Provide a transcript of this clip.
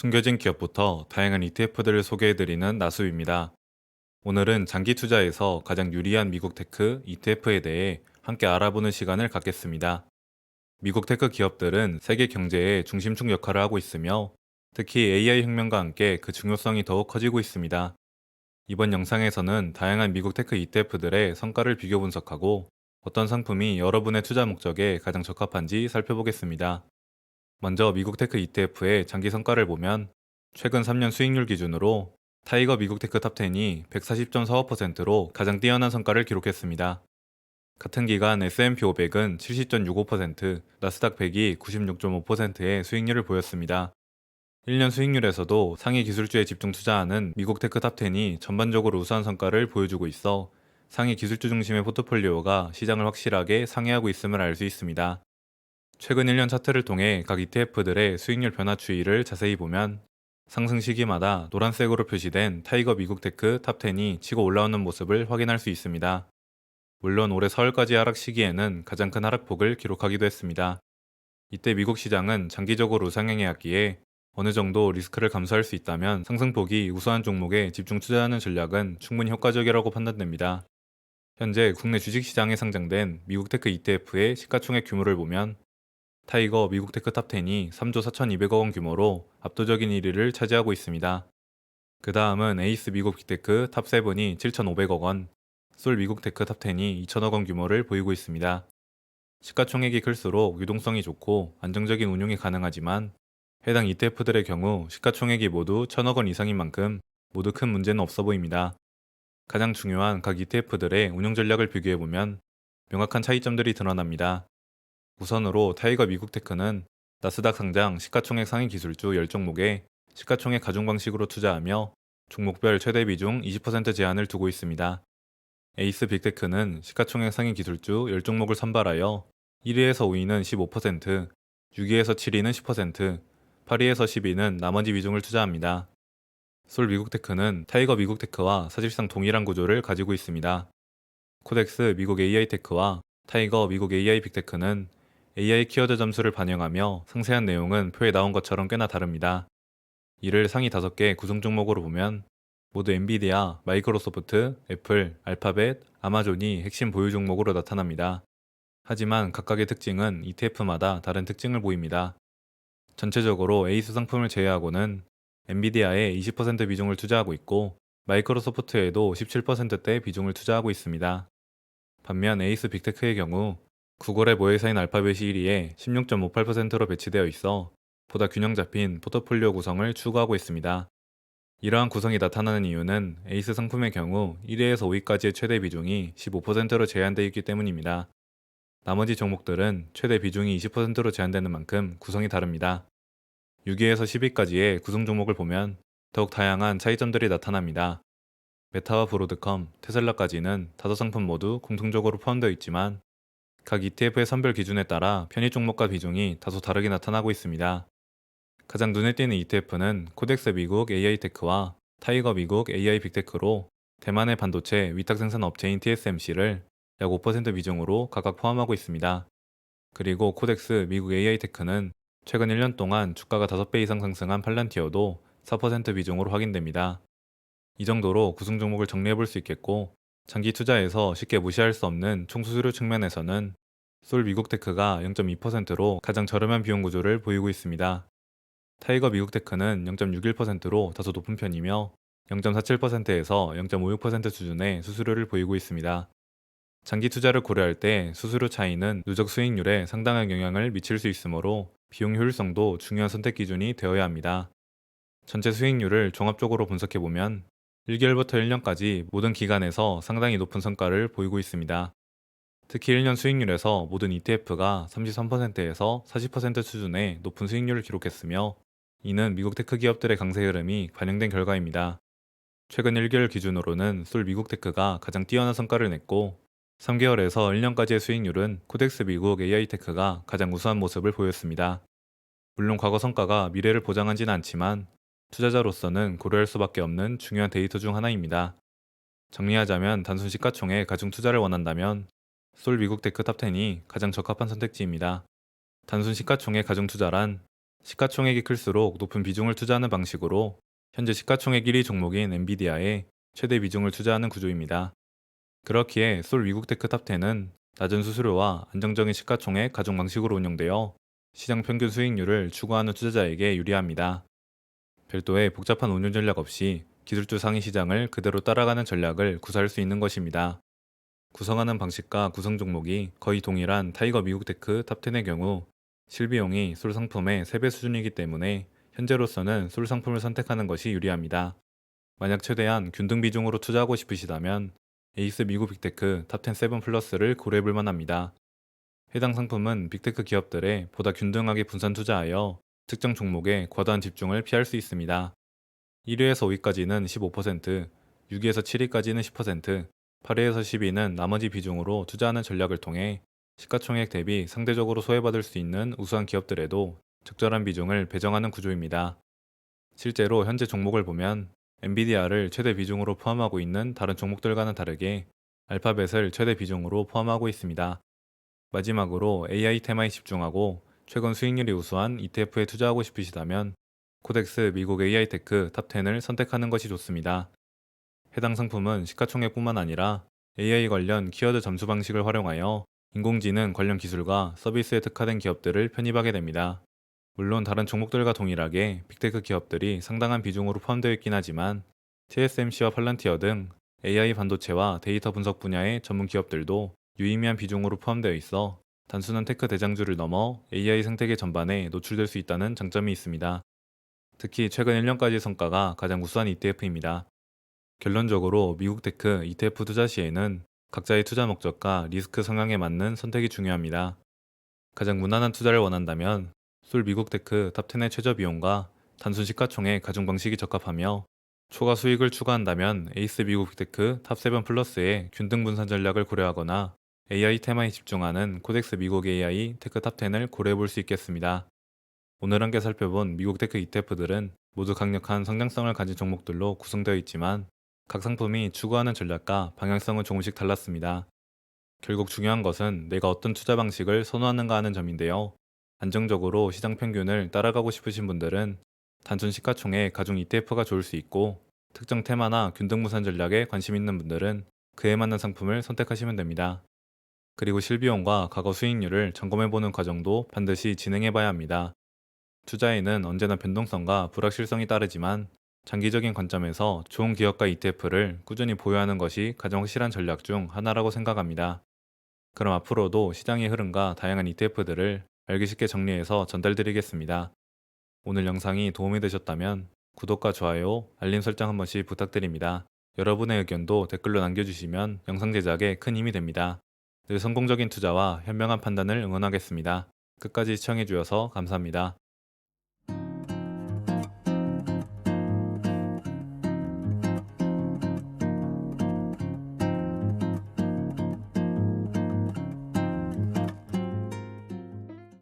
숨겨진 기업부터 다양한 ETF들을 소개해드리는 나수입니다. 오늘은 장기 투자에서 가장 유리한 미국 테크 ETF에 대해 함께 알아보는 시간을 갖겠습니다. 미국 테크 기업들은 세계 경제의 중심축 역할을 하고 있으며 특히 AI 혁명과 함께 그 중요성이 더욱 커지고 있습니다. 이번 영상에서는 다양한 미국 테크 ETF들의 성과를 비교 분석하고 어떤 상품이 여러분의 투자 목적에 가장 적합한지 살펴보겠습니다. 먼저 미국 테크 ETF의 장기 성과를 보면 최근 3년 수익률 기준으로 타이거 미국 테크 탑10이 140.45%로 가장 뛰어난 성과를 기록했습니다. 같은 기간 S&P 500은 70.65%, 나스닥 100이 96.5%의 수익률을 보였습니다. 1년 수익률에서도 상위 기술주에 집중 투자하는 미국 테크 탑10이 전반적으로 우수한 성과를 보여주고 있어 상위 기술주 중심의 포트폴리오가 시장을 확실하게 상회하고 있음을 알 수 있습니다. 최근 1년 차트를 통해 각 ETF들의 수익률 변화 추이를 자세히 보면 상승 시기마다 노란색으로 표시된 타이거 미국 테크 탑10이 치고 올라오는 모습을 확인할 수 있습니다. 물론 올해 4월까지 하락 시기에는 가장 큰 하락폭을 기록하기도 했습니다. 이때 미국 시장은 장기적으로 우상향해왔기에 어느 정도 리스크를 감수할 수 있다면 상승폭이 우수한 종목에 집중 투자하는 전략은 충분히 효과적이라고 판단됩니다. 현재 국내 주식시장에 상장된 미국 테크 ETF의 시가총액 규모를 보면 타이거 미국 테크 탑10이 3조 4,200억 원 규모로 압도적인 1위를 차지하고 있습니다. 그 다음은 에이스 미국 빅테크 탑7이 7,500억 원, 솔 미국 테크 탑10이 2,000억 원 규모를 보이고 있습니다. 시가총액이 클수록 유동성이 좋고 안정적인 운용이 가능하지만 해당 ETF들의 경우 시가총액이 모두 1,000억 원 이상인 만큼 모두 큰 문제는 없어 보입니다. 가장 중요한 각 ETF들의 운용 전략을 비교해보면 명확한 차이점들이 드러납니다. 우선으로 타이거 미국 테크는 나스닥 상장 시가총액 상위 기술주 10종목에 시가총액 가중 방식으로 투자하며 종목별 최대 비중 20% 제한을 두고 있습니다. 에이스 빅테크는 시가총액 상위 기술주 10종목을 선발하여 1위에서 5위는 15%, 6위에서 7위는 10%, 8위에서 10위는 나머지 비중을 투자합니다. 솔 미국테크는 타이거 미국테크와 사실상 동일한 구조를 가지고 있습니다. 코덱스 미국 AI테크와 타이거 미국 AI 빅테크는 AI 키워드 점수를 반영하며 상세한 내용은 표에 나온 것처럼 꽤나 다릅니다. 이를 상위 5개 구성 종목으로 보면 모두 엔비디아, 마이크로소프트, 애플, 알파벳, 아마존이 핵심 보유 종목으로 나타납니다. 하지만 각각의 특징은 ETF마다 다른 특징을 보입니다. 전체적으로 에이스 상품을 제외하고는 엔비디아에 20% 비중을 투자하고 있고 마이크로소프트에도 17%대 비중을 투자하고 있습니다. 반면 에이스 빅테크의 경우 구글의 모회사인 알파벳이 1위에 16.58%로 배치되어 있어 보다 균형 잡힌 포트폴리오 구성을 추구하고 있습니다. 이러한 구성이 나타나는 이유는 에이스 상품의 경우 1위에서 5위까지의 최대 비중이 15%로 제한되어 있기 때문입니다. 나머지 종목들은 최대 비중이 20%로 제한되는 만큼 구성이 다릅니다. 6위에서 10위까지의 구성 종목을 보면 더욱 다양한 차이점들이 나타납니다. 메타와 브로드컴, 테슬라까지는 5상품 모두 공통적으로 포함되어 있지만 각 ETF의 선별 기준에 따라 편입 종목과 비중이 다소 다르게 나타나고 있습니다. 가장 눈에 띄는 ETF는 코덱스 미국 AI테크와 타이거 미국 AI 빅테크로 대만의 반도체 위탁 생산 업체인 TSMC를 약 5% 비중으로 각각 포함하고 있습니다. 그리고 코덱스 미국 AI테크는 최근 1년 동안 주가가 5배 이상 상승한 팔란티어도 4% 비중으로 확인됩니다. 이 정도로 구성 종목을 정리해 볼 수 있겠고, 장기 투자에서 쉽게 무시할 수 없는 총수수료 측면에서는 솔 미국테크가 0.2%로 가장 저렴한 비용 구조를 보이고 있습니다. 타이거 미국테크는 0.61%로 다소 높은 편이며 0.47%에서 0.56% 수준의 수수료를 보이고 있습니다. 장기 투자를 고려할 때 수수료 차이는 누적 수익률에 상당한 영향을 미칠 수 있으므로 비용 효율성도 중요한 선택 기준이 되어야 합니다. 전체 수익률을 종합적으로 분석해보면 1개월부터 1년까지 모든 기간에서 상당히 높은 성과를 보이고 있습니다. 특히 1년 수익률에서 모든 ETF가 33%에서 40% 수준의 높은 수익률을 기록했으며 이는 미국 테크 기업들의 강세 흐름이 반영된 결과입니다. 최근 1개월 기준으로는 솔 미국 테크가 가장 뛰어난 성과를 냈고 3개월에서 1년까지의 수익률은 코덱스 미국 AI테크가 가장 우수한 모습을 보였습니다. 물론 과거 성과가 미래를 보장하지는 않지만 투자자로서는 고려할 수밖에 없는 중요한 데이터 중 하나입니다. 정리하자면 단순 시가총액 가중 투자를 원한다면 솔 미국 테크 탑10이 가장 적합한 선택지입니다. 단순 시가총액 가중 투자란 시가총액이 클수록 높은 비중을 투자하는 방식으로 현재 시가총액 1위 종목인 엔비디아에 최대 비중을 투자하는 구조입니다. 그렇기에 솔 미국 테크 탑10은 낮은 수수료와 안정적인 시가총액 가중 방식으로 운영되어 시장 평균 수익률을 추구하는 투자자에게 유리합니다. 별도의 복잡한 운용 전략 없이 기술주 상위 시장을 그대로 따라가는 전략을 구사할 수 있는 것입니다. 구성하는 방식과 구성 종목이 거의 동일한 타이거 미국 테크 탑10의 경우 실비용이 솔 상품의 3배 수준이기 때문에 현재로서는 솔 상품을 선택하는 것이 유리합니다. 만약 최대한 균등 비중으로 투자하고 싶으시다면 에이스 미국 빅테크 탑10 7 플러스를 고려해 볼 만합니다. 해당 상품은 빅테크 기업들에 보다 균등하게 분산 투자하여 특정 종목에 과도한 집중을 피할 수 있습니다. 1위에서 5위까지는 15%, 6위에서 7위까지는 10%, 8위에서 10위는 나머지 비중으로 투자하는 전략을 통해 시가총액 대비 상대적으로 소외받을 수 있는 우수한 기업들에도 적절한 비중을 배정하는 구조입니다. 실제로 현재 종목을 보면 엔비디아를 최대 비중으로 포함하고 있는 다른 종목들과는 다르게 알파벳을 최대 비중으로 포함하고 있습니다. 마지막으로 AI 테마에 집중하고 최근 수익률이 우수한 ETF에 투자하고 싶으시다면 코덱스 미국 AI 테크 탑10을 선택하는 것이 좋습니다. 해당 상품은 시가총액뿐만 아니라 AI 관련 키워드 점수 방식을 활용하여 인공지능 관련 기술과 서비스에 특화된 기업들을 편입하게 됩니다. 물론 다른 종목들과 동일하게 빅테크 기업들이 상당한 비중으로 포함되어 있긴 하지만 TSMC와 팔란티어 등 AI 반도체와 데이터 분석 분야의 전문 기업들도 유의미한 비중으로 포함되어 있어 단순한 테크 대장주를 넘어 AI 생태계 전반에 노출될 수 있다는 장점이 있습니다. 특히 최근 1년까지의 성과가 가장 우수한 ETF입니다. 결론적으로 미국 테크 ETF 투자 시에는 각자의 투자 목적과 리스크 성향에 맞는 선택이 중요합니다. 가장 무난한 투자를 원한다면 솔 미국 테크 탑10의 최저 비용과 단순 시가총액 가중 방식이 적합하며 초과 수익을 추구한다면 에이스 미국 테크 탑7 플러스의 균등 분산 전략을 고려하거나 AI 테마에 집중하는 코덱스 미국 AI 테크 탑10을 고려해 볼 수 있겠습니다. 오늘 함께 살펴본 미국 테크 ETF들은 모두 강력한 성장성을 가진 종목들로 구성되어 있지만 각 상품이 추구하는 전략과 방향성은 조금씩 달랐습니다. 결국 중요한 것은 내가 어떤 투자 방식을 선호하는가 하는 점인데요. 안정적으로 시장 평균을 따라가고 싶으신 분들은 단순 시가총액 가중 ETF가 좋을 수 있고 특정 테마나 균등무산 전략에 관심 있는 분들은 그에 맞는 상품을 선택하시면 됩니다. 그리고 실비용과 과거 수익률을 점검해보는 과정도 반드시 진행해봐야 합니다. 투자에는 언제나 변동성과 불확실성이 따르지만 장기적인 관점에서 좋은 기업과 ETF를 꾸준히 보유하는 것이 가장 확실한 전략 중 하나라고 생각합니다. 그럼 앞으로도 시장의 흐름과 다양한 ETF들을 알기 쉽게 정리해서 전달드리겠습니다. 오늘 영상이 도움이 되셨다면 구독과 좋아요, 알림 설정 한 번씩 부탁드립니다. 여러분의 의견도 댓글로 남겨주시면 영상 제작에 큰 힘이 됩니다. 늘 성공적인 투자와 현명한 판단을 응원하겠습니다. 끝까지 시청해주셔서 감사합니다.